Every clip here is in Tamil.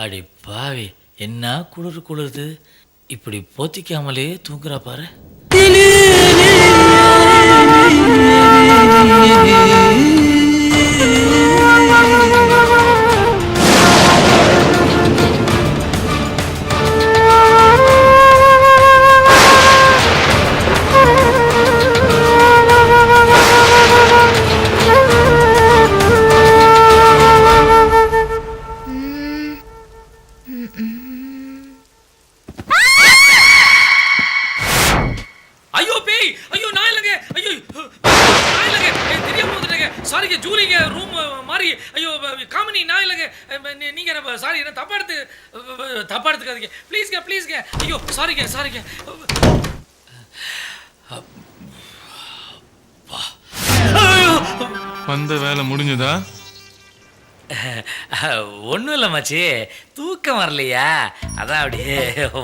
அடி பாவி, என்ன குளிருது. இப்படி போத்திக்காமலே தூங்குறா பாரு. ஐயோ பேய், ஐயோ நான் இல்லைங்க, ஐயோ நான் இல்லைங்க, தெரியாம வந்துட்டேங்க, சாரிங்க, ஜூலிங்க ரூம் மாறி, ஐயோ காமினி நான் இல்லைங்க, நீங்க சாரி, என்ன தப்பா எடுத்துக்காதீங்க ப்ளீஸ்ங்க, ஐயோ சாரிங்க. வந்த வேலை முடிஞ்சதா? ஒன்றும் இல்லை மச்சி, தூக்கம் வரலையா, அதான் அப்படியே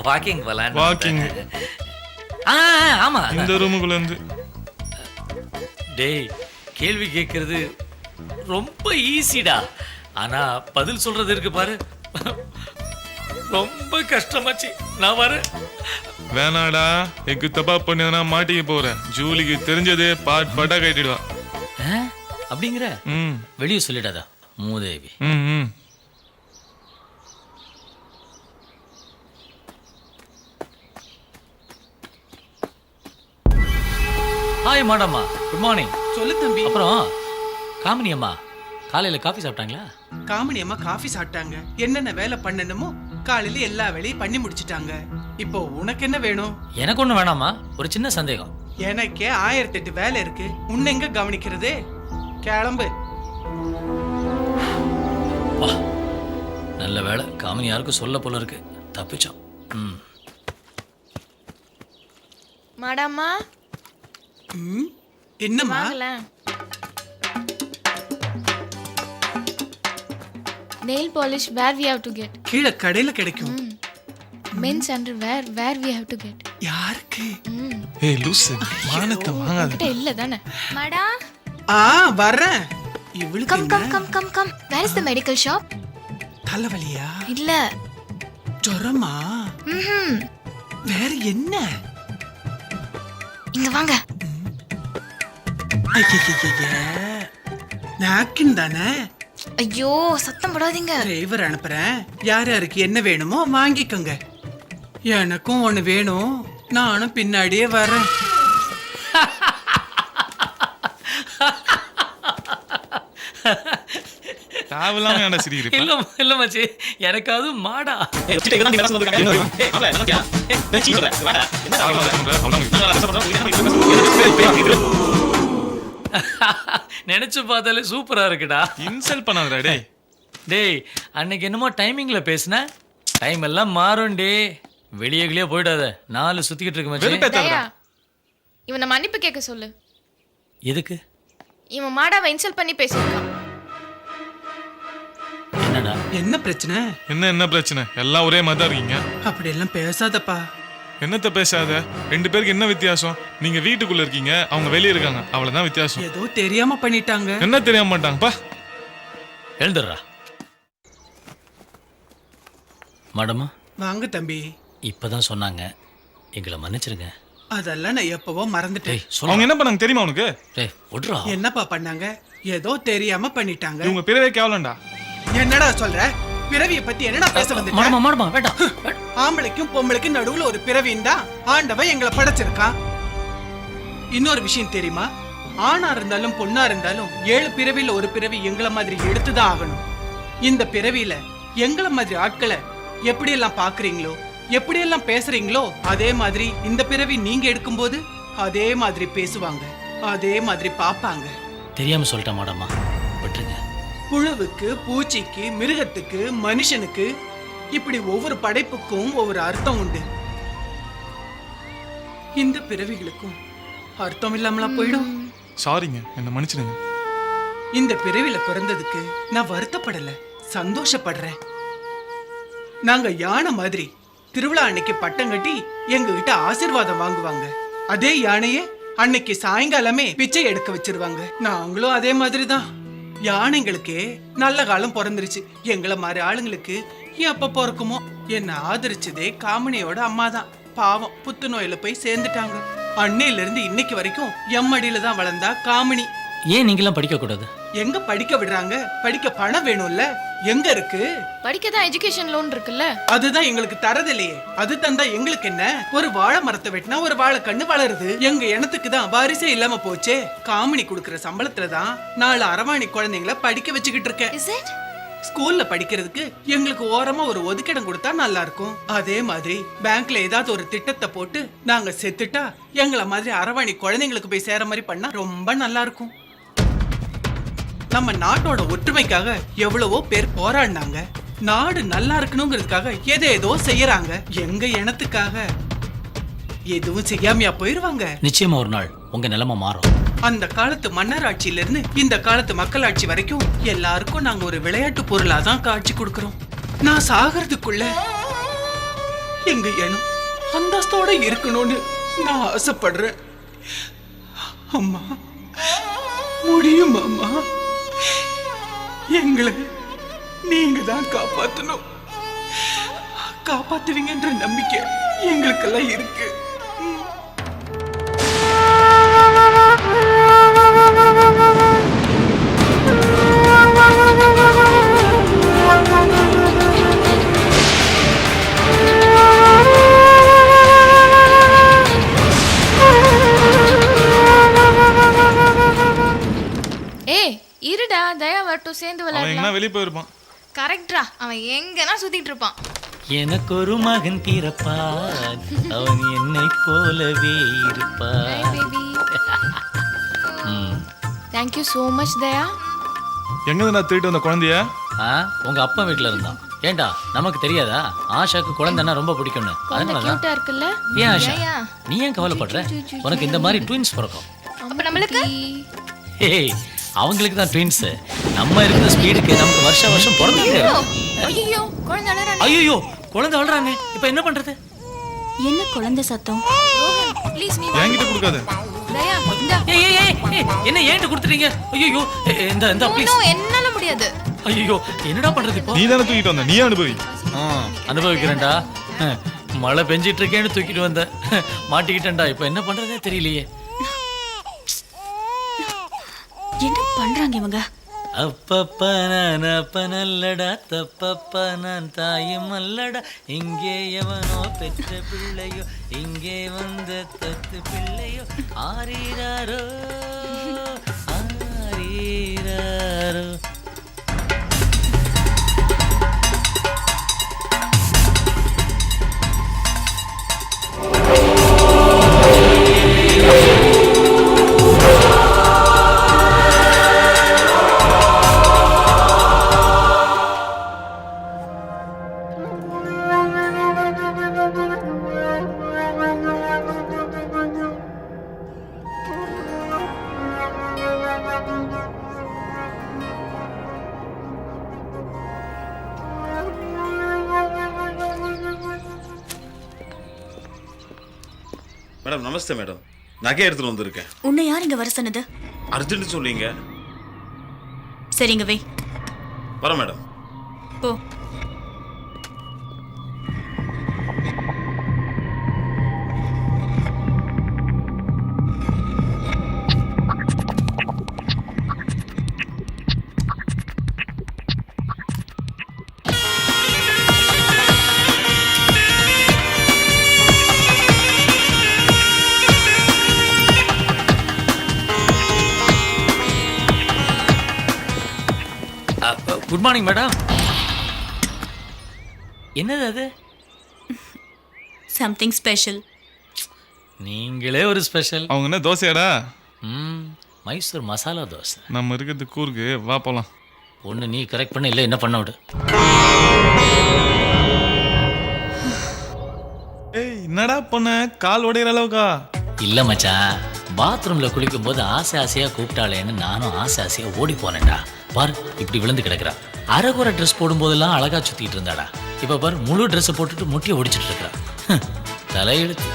வாக்கிங் போகலான்னு. வாக்கிங் ஆமா, இந்த ரூமுக்குள்ள இருந்து. டேய், கேள்வி கேட்கறது ரொம்ப ஈஸிடா, ஆனா பதில் சொல்றது இருக்கு பாரு, ரொம்ப கஷ்டமாச்சு. நான் வரேன். வேணாடா, எக்கு தப்பா பண்ணா மாட்டிக்க போறேன். ஜூலிக்கு தெரிஞ்சதே பாட்டா கட்டிடுவா. அப்படிங்கிற வெளியே சொல்லிடாதா மூதேவி. ஹாய் மேடம்மா, குட் மார்னிங். சொல்லு தம்பி. அப்புறம் காமினி அம்மா காலையில காஃபி சாப்பிட்டாங்களா? காமினி அம்மா காஃபி சாப்பிட்டாங்க. என்னென்ன வேலை பண்ணணுமோ காலையில எல்லா வேலையும் பண்ணி முடிச்சிட்டாங்க. இப்போ உனக்கு என்ன வேணும்? எனக்கு ஒண்ணு வேணாமா, ஒரு சின்ன சந்தேகம். எனக்கே 1008 வேலை இருக்கு, உன்னை எங்க கவனிக்கிறது? கிளம்பு. வா, நல்ல வேலை, காமினி யாருக்கும் சொல்ல போல இருக்கு, தப்பிச்சோம். மேடம்மா என்னம்மா? nail polish where we have to get? கீழ கடையில கிடைக்கும். men's underwear where we have to get? யாருக்கு? ஏய் லூசு, மானத்தை வாங்காத. கிட்ட இல்ல தானே மேடா? வரேன். இவளுக்கு come where is the medical shop? தலைவலியா? இல்ல ஜொரமா? வேற என்ன? இங்க வாங்க. நாப்கின் தானே? ஐயோ சத்தம் போடாதீங்க. டிரைவர் அனுப்புறேன், யார் யாருக்கு என்ன வேணுமோ வாங்கிக்கோங்க. எனக்கும் ஒண்ணு வேணும், நானும் பின்னாடியே வரேன். தேவலாம ஏன்டா சிரிக்கிறீங்க? இல்ல மச்சி, எனக்காவது மாடா. நினைச்சு பார்த்தாலே சூப்பரா இருக்குடா. இன்சல்ட் பண்ணாதடா டேய். டேய், அன்னைக்கு என்னமோ டைமிங்ல பேசுன, டைம் எல்லாம் மாறும் டே. வெளியே போயிடாத, 4 சுத்திக்கிட்டு இருக்கு மச்சி. இவனை மன்னிப்பு கேட்க சொல்லு. எதுக்கு? இவன் மாடாவை இன்சல்ட் பண்ணி பேசியிருக்கான். என்னடா? என்ன பிரச்சனை? என்ன பிரச்சனை? எல்லாம் ஒரே மாதிரி தான் இருக்கீங்க. அப்படி எல்லாம் பேசாதப்பா. என்னத்த பேசாத? 2 பேருக்கு என்ன வித்தியாசம்? நீங்க வீட்டுக்குள்ள இருக்கீங்க, அவங்க வெளியே இருக்காங்க, அவ்வளவுதான் வித்தியாசம். ஏதோ தெரியாம பண்ணிட்டாங்க. என்ன தெரியாம மாட்டாங்கப்பா. எழுந்துடுறா. மேடமா வாங்க தம்பி. இப்பதான் சொன்னாங்க, எங்களை மன்னிச்சிருங்க. அதெல்லாம் நான் எப்பவோ மறந்துட்டேன். அவங்க என்ன பண்ணாங்க தெரியுமா உனக்கு? என்னப்பா பண்ணாங்க? ஏதோ தெரியாம பண்ணிட்டாங்க. இவங்க பிறவே கேவலண்டா. என்னடா சொல்ற? பிறவிய பத்தி என்னடா பேச வந்த? ஆம்பளைக்கும் பொம்பளைக்கும் நடுவுல ஒரு பிறவின் தான் ஆண்டவன் எங்களை படைச்சிருக்கான். இன்னொரு விஷயம் தெரியுமா? ஆணா இருந்தாலும் பொண்ணா இருந்தாலும் 7 பிறவியில ஒரு பிறவி எங்களை மாதிரி எடுத்துதான் ஆகணும். இந்த பிறவியில எங்களை மாதிரி ஆட்களை எப்படி எல்லாம் பாக்குறீங்களோ, எப்படி எல்லாம் பேசுறீங்களோ, அதே மாதிரி இந்த பிறவி நீங்க எடுக்கும்போது அதே மாதிரி பேசுவாங்க, அதே மாதிரி பாப்பாங்க. தெரியாம சொல்லிட்டேன் மேடமா, விட்டுருங்க. புழுவுக்கு, பூச்சிக்கு, மிருகத்துக்கு, மனுஷனுக்கு, இப்படி ஒவ்வொரு படைப்புக்கும் ஒவ்வொரு அர்த்தம் உண்டு. இந்த பிறவிகளுக்கும் அர்த்தம் இல்லாமலா போயிடும்? சாரிங்க, என்ன மன்னிச்சிடுங்க. இந்த பிறவில பிறந்ததுக்கு நான் வருத்தப்படல, சந்தோஷப்படுறேன். நாங்க யானை மாதிரி திருவிழா அன்னைக்கு பட்டம் கட்டி எங்க கிட்ட ஆசீர்வாதம் வாங்குவாங்க. அதே யானையே அன்னைக்கு சாயங்காலமே பிச்சை எடுக்க வச்சிருவாங்க. நாங்களும் அதே மாதிரிதான். யானைங்களுக்கு நல்ல காலம் பிறந்துருச்சு. எங்களை மாதிரி ஆளுங்களுக்கு எப்ப பிறக்குமோ. என்ன ஆதரிச்சதே காமினியோட அம்மா தான். பாவம் புத்துநோயில போய் சேர்ந்துட்டாங்க. அன்னையில இருந்து இன்னைக்கு வரைக்கும் எம்மடியில தான் வளர்ந்தா காமினி. ஏன் நீங்களாம் படிக்கக்கூடாது? எங்க படிக்க விடுறாங்க? படிக்க பணம் வேணும்ல. எங்க இருக்கு? படிக்க தான் எஜுகேஷன் லோன் இருக்குல்ல. அதுதான் எங்களுக்கு தரதில்லையே. அது தந்தா எங்களுக்கு என்ன? ஒரு வாழை மரத்தை வெட்டினா ஒரு வாழைக்கண்ணு வளருது. எங்க இனத்துக்கு தான் வாரிசே இல்லாம போச்சே. காமினி குடுக்கற சம்பளத்துல தான் 4 அரவாணி குழந்தைங்களை படிக்க வச்சுக்கிட்டு இருக்கேன். Is it? ஸ்கூல்ல படிக்கிறதுக்கு எங்களுக்கு ஓரமா ஒரு ஒதுக்கிடம் கொடுத்தா நல்லா இருக்கும். அதே மாதிரி பேங்க்ல ஏதாவது ஒரு திட்டத்தை போட்டு நாங்க செத்துட்டா எங்களை மாதிரி அரவாணி குழந்தைங்களுக்கு போய் சேர மாதிரி பண்ணா ரொம்ப நல்லா இருக்கும். நம்ம நாட்டோட ஒற்றுமைக்காக எவ்வளவோ பேர் போராடினாங்க. நாடு நல்லா இருக்கணுங்கிறதுக்காக ஏதோ செய்யறாங்க. எங்க இனத்துக்காக எதுவும் செய்யாமையா போயிருவாங்க? நிச்சயமா ஒரு நாள் உங்க நிலைமை மாறும். அந்த காலத்து மன்னர் ஆட்சியில இருந்து இந்த காலத்து மக்களாட்சி வரைக்கும் எல்லாருக்கும் நாங்க ஒரு விளையாட்டு பொருளா தான் காட்சி கொடுக்கறோம். நான் சாகிறதுக்குள்ள எங்க இனம் அந்தஸ்தோட இருக்கணும்னு நான் ஆசைப்படுறேன். அம்மா, முடியும் அம்மா. எங்களை நீங்க தான் காப்பாத்தணும். காப்பாத்துவீங்கன்ற நம்பிக்கை எங்களுக்கெல்லாம் இருக்கு. ஏய் இருடா, தயா வரட்டும், சேர்ந்து அவன் விளையாடலாம். எங்கன்னா வெளியே போயிருப்பான். கரெக்டா, அவன் எங்கன்னா சுத்திட்டு இருப்பான். எனக்கு ஒரு மகன் பிறப்பான், அவன் என்னை போலவே இருப்பான். Hi baby. Thank you so much தயா. எங்க நான் திருட்டு வந்த குழந்தைய? உங்க அப்பா வீட்டுல இருந்தான். ஏண்டா நமக்கு தெரியாதா ஆஷாக்கு குழந்தைன்னா ரொம்ப பிடிக்கும்னு? அதனாலதான். கியூட்டா இருக்குல்ல? ஏன் ஆஷா, ஏயா? நீ ஏன் கவலைப்படுற? உனக்கு இந்த மாதிரி ட்வின்ஸ் பிறக்கும். அப்ப நம்மளுக்கு ஏய், அவங்களுக்கு தான் ட்வின்ஸ். நம்ம இருக்கிற ஸ்பீடுக்கு நமக்கு வருஷம் பிறந்துட்டே இருக்கு. ஐயோ குழந்தை அழறானே. ஐயோ, குழந்தை அழறாங்க. இப்போ என்ன பண்றது? என்ன குழந்தை சத்தம்? ரோஹன் ப்ளீஸ் நீ என்கிட்ட கொடுக்காத. தயா இந்தா. ஏய் ஏய் ஏய், என்ன ஏன்ட்ட கொடுத்துட்டீங்க? ஐயோ, இந்த ப்ளீஸ். நோ என்னால முடியாது. ஐயோ, என்னடா பண்றது இப்போ? நீ தானே தூக்கிட்டு வந்த, நீ அனுபவி. அனுபவிக்கிறேன்டா. மழை பெஞ்சிட்டு இருக்கேன்னு தூக்கிட்டு வந்த, மாட்டிக்கிட்டேன்டா. இப்போ என்ன பண்றதே தெரியலையே. என்ன பண்றாங்க இவங்க? அப்பப்ப நான் அப்ப நல்லடா, தப்பப்ப நான் தாயும் அல்லடா. இங்கே எவனோ பெற்ற பிள்ளையோ, இங்கே வந்த தத்து பிள்ளையோ. ஆரீராரோ ஆரீராரோ. மேடம் நமஸ்தே மேடம். நகை எடுத்துட்டு வந்திருக்கேன். உன்னை யார் இங்க வர சொன்னது? அர்ஜென்ட் சொல்லிங்க. சரிங்க வை. வர மேடம். போ. Good morning madam. என்னது அது? Something special. நீங்களே ஒரு ஸ்பெஷல். அவங்க என்ன தோசையாடா? மைசூர் மசாலா தோசை. நம்ம இருக்கிறது கூர்க்கு, வா போலாம். ஒன்று நீ கரெக்ட் பண்ண, இல்லை என்ன பண்ண விடு. ஏய், என்னடா பண்ண? கால் உடையிற அளவுக்கா? இல்லை மச்சான், பாத்ரூம்ல குளிக்கும் போது ஆசையா கூப்பிட்டாளேன்னு நானும் ஆசையா ஓடி போனேன்டா. பாரு இப்படி விழுந்து கிடக்குறா. அரைகுறை ட்ரெஸ் போடும்போதெல்லாம் அழகா சுத்திட்டு இருந்தாடா. இப்ப பாரு முழு ட்ரெஸ் போட்டுட்டு முட்டியை ஒடிச்சிட்டு இருக்கிறா. தலையெழுத்து.